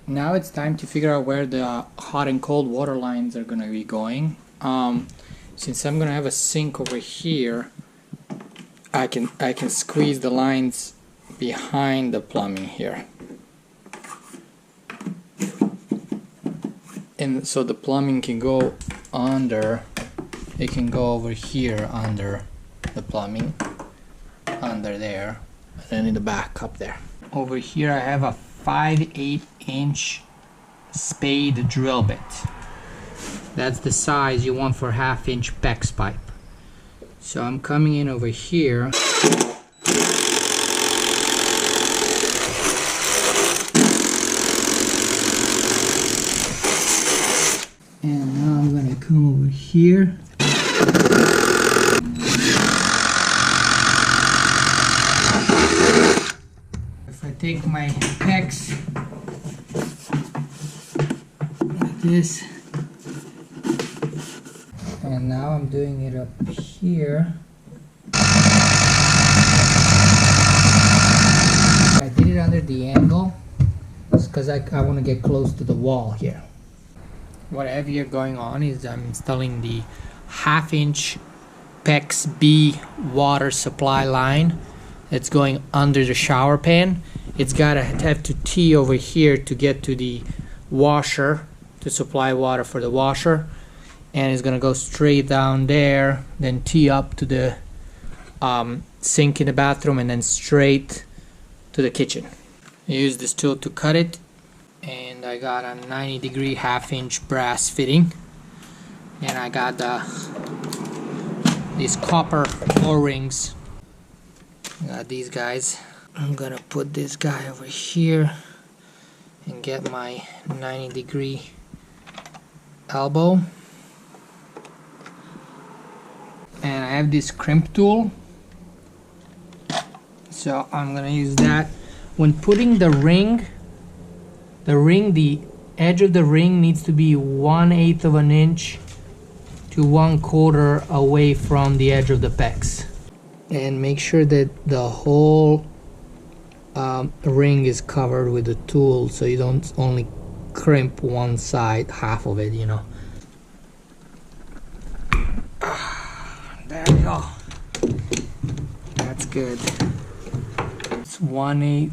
Now it's time to figure out where the hot and cold water lines are gonna be going. Since I'm gonna have a sink over here, I can squeeze the lines behind the plumbing here, and so the plumbing can go under. It can go over here under the plumbing, under there, and then in the back up there. Over here I have a 5/8 inch spade drill bit. That's the size you want for 1/2 inch PEX pipe. So I'm coming in over here. And now I'm gonna come over here. If I take my PEX like this, and now I'm doing it up here. I did it under the angle because I want to get close to the wall here. What I have here going on is I'm installing the 1/2 inch PEX B water supply line. It's going under the shower pan. It's gotta have to tee over here to get to the washer to supply water for the washer, and it's gonna go straight down there, then tee up to the sink in the bathroom, and then straight to the kitchen. I use this tool to cut it, and I got a 90-degree 1/2 inch brass fitting, and I got these copper O-rings. Got these guys. I'm gonna put this guy over here and get my 90-degree elbow, and I have this crimp tool, so I'm gonna use that. When putting the edge of the ring needs to be 1/8 of an inch to 1/4 away from the edge of the PEX, and make sure that the whole ring is covered with the tool, so you don't only crimp one side, half of it, you know. There we go. That's good. It's 1/8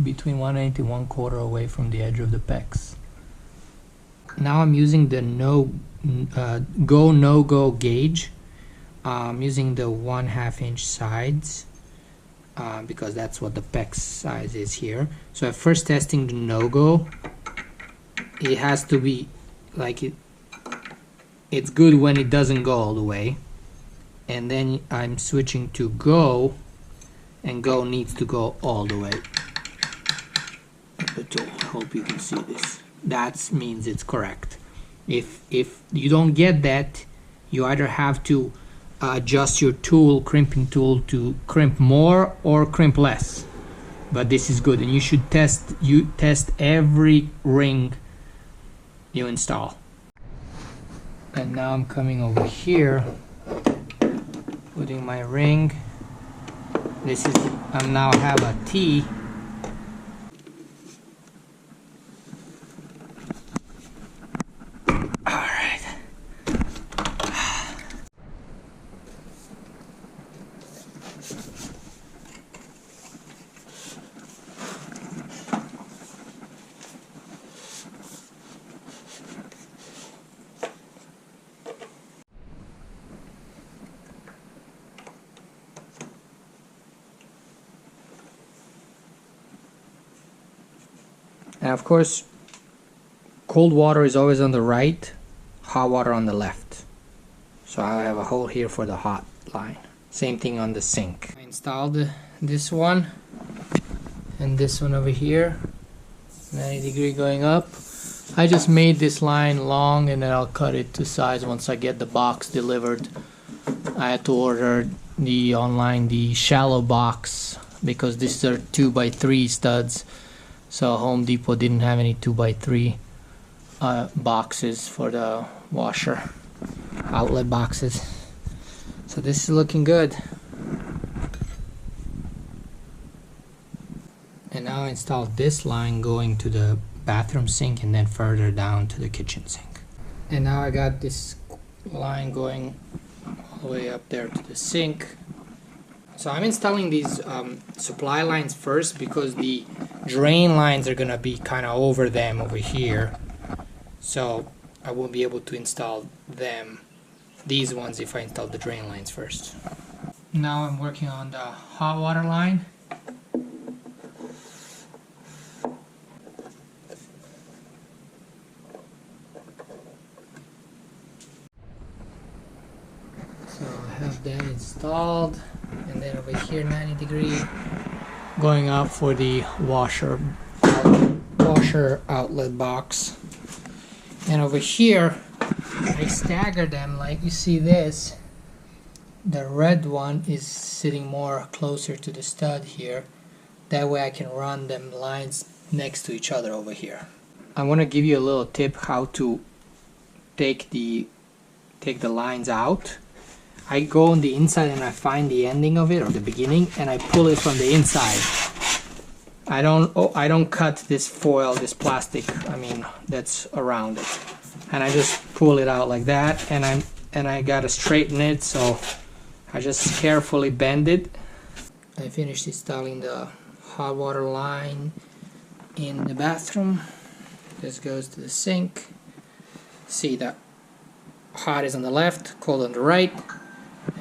between 1/8 to 1/4 away from the edge of the PEX. Now I'm using the no-go gauge. I'm using the 1/2 inch sides because that's what the PEX size is here. So at first testing the no-go, it has to be like it's good when it doesn't go all the way, and then I'm switching to go, and go needs to go all the way. I hope you can see this. That means it's correct. If you don't get that, you either have to adjust your tool, crimping tool, to crimp more or crimp less. But this is good, and you should test every ring you install. And now I'm coming over here, putting my ring. I now have a T. And of course, cold water is always on the right, hot water on the left. So I have a hole here for the hot line. Same thing on the sink. I installed this one and this one over here, 90-degree going up. I just made this line long, and then I'll cut it to size once I get the box delivered. I had to order online the shallow box because these are 2x3 studs. So Home Depot didn't have any 2x3 boxes for the washer, outlet boxes. So this is looking good. And now I installed this line going to the bathroom sink and then further down to the kitchen sink. And now I got this line going all the way up there to the sink. So I'm installing these supply lines first because the drain lines are gonna be kind of over them over here. So I won't be able to install these ones if I install the drain lines first. Now I'm working on the hot water line. So I have that installed, and then over here 90 degree going up for the washer outlet box. And over here I stagger them like you see this. The red one is sitting more closer to the stud here. That way I can run them lines next to each other over here. I want to give you a little tip how to take the lines out. I go on the inside and I find the ending of it or the beginning and I pull it from the inside. I don't cut this foil, this plastic, that's around it. And I just pull it out like that, and I gotta straighten it, so I just carefully bend it. I finished installing the hot water line in the bathroom. This goes to the sink. See that hot is on the left, cold on the right,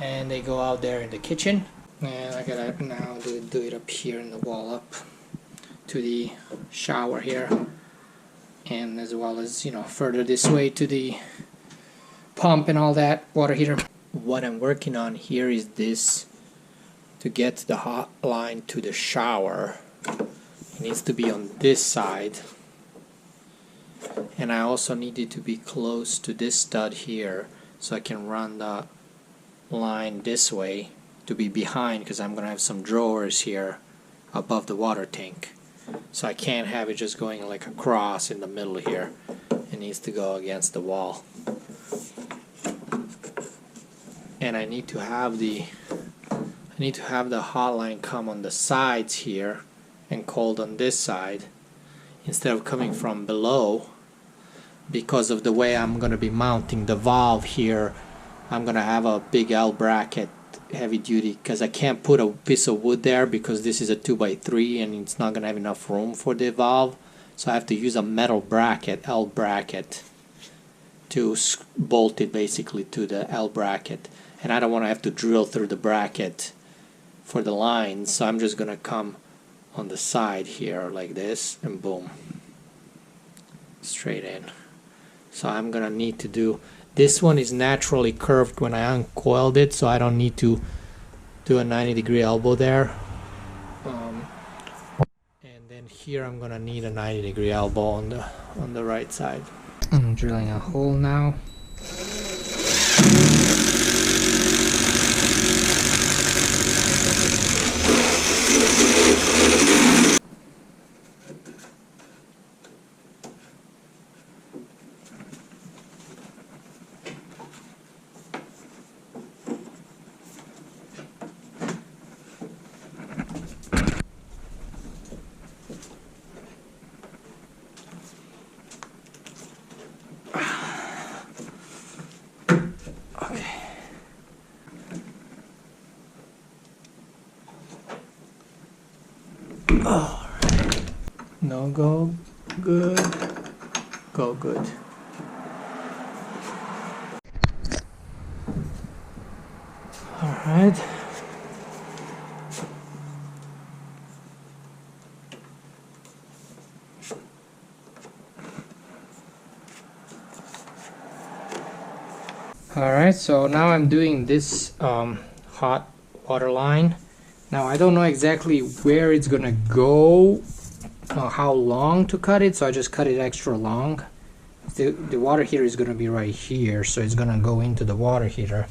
and they go out there in the kitchen. And I gotta now do it up here in the wall up to the shower here, and as well as further this way to the pump and all that water heater. What I'm working on here is this to get the hot line to the shower. It needs to be on this side, and I also need it to be close to this stud here so I can run the line this way to be behind, because I'm gonna have some drawers here above the water tank. So I can't have it just going like across in the middle here. It needs to go against the wall. And I need to have the hot line come on the sides here and cold on this side instead of coming from below, because of the way I'm going to be mounting the valve here. I'm going to have a big L bracket, heavy duty, because I can't put a piece of wood there because this is a 2x3 and it's not going to have enough room for the valve. So I have to use a metal bracket, L bracket, to bolt it basically to the L bracket. And I don't want to have to drill through the bracket for the lines, so I'm just going to come on the side here like this and boom, straight in. So I'm going to need to do, this one is naturally curved when I uncoiled it, so I don't need to do a 90-degree elbow there. And then here I'm gonna need a 90-degree elbow on the right side. I'm drilling a hole now. Alright. No go good. Go good. Alright. Alright, so now I'm doing this hot water line. Now I don't know exactly where it's gonna go, how long to cut it, so I just cut it extra long. The water heater is gonna be right here, so it's gonna go into the water heater.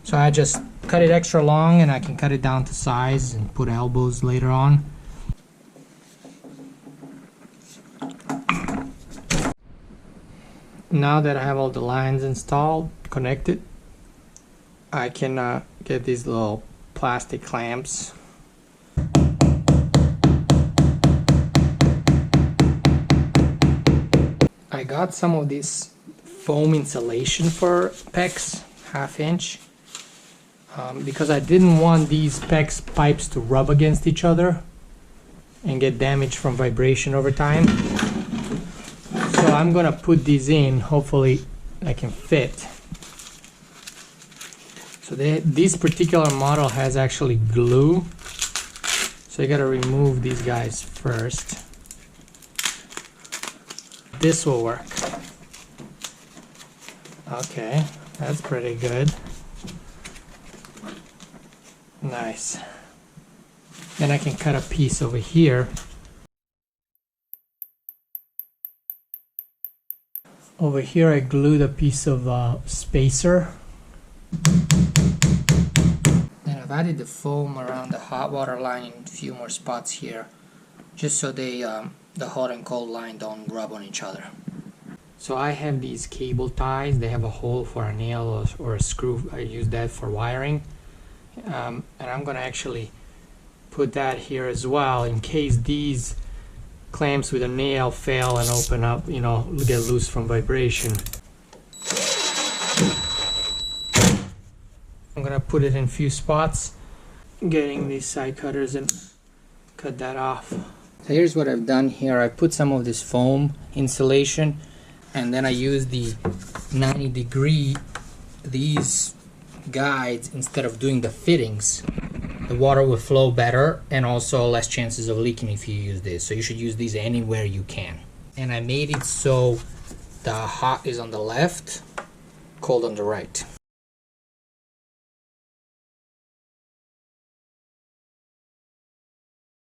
So I just cut it extra long, and I can cut it down to size and put elbows later on. Now that I have all the lines installed, connected, I can get these little plastic clamps. got some of this foam insulation for PEX, 1/2 inch, because I didn't want these PEX pipes to rub against each other and get damaged from vibration over time. So I'm gonna put these in, hopefully I can fit. So this particular model has actually glue, so you gotta remove these guys first. This will work. Okay, that's pretty good. Nice. Then I can cut a piece over here. Over here I glued a piece of spacer. And I've added the foam around the hot water line in a few more spots here, just so they the hot and cold line don't rub on each other. So I have these cable ties. They have a hole for a nail or a screw. I use that for wiring. And I'm gonna actually put that here as well in case these clamps with a nail fail and open up, you know, get loose from vibration. I'm gonna put it in a few spots, getting these side cutters and cut that off. So here's what I've done here. I put some of this foam insulation, and then I use the 90-degree, these guides instead of doing the fittings. The water will flow better and also less chances of leaking if you use this. So you should use these anywhere you can. And I made it so the hot is on the left, cold on the right.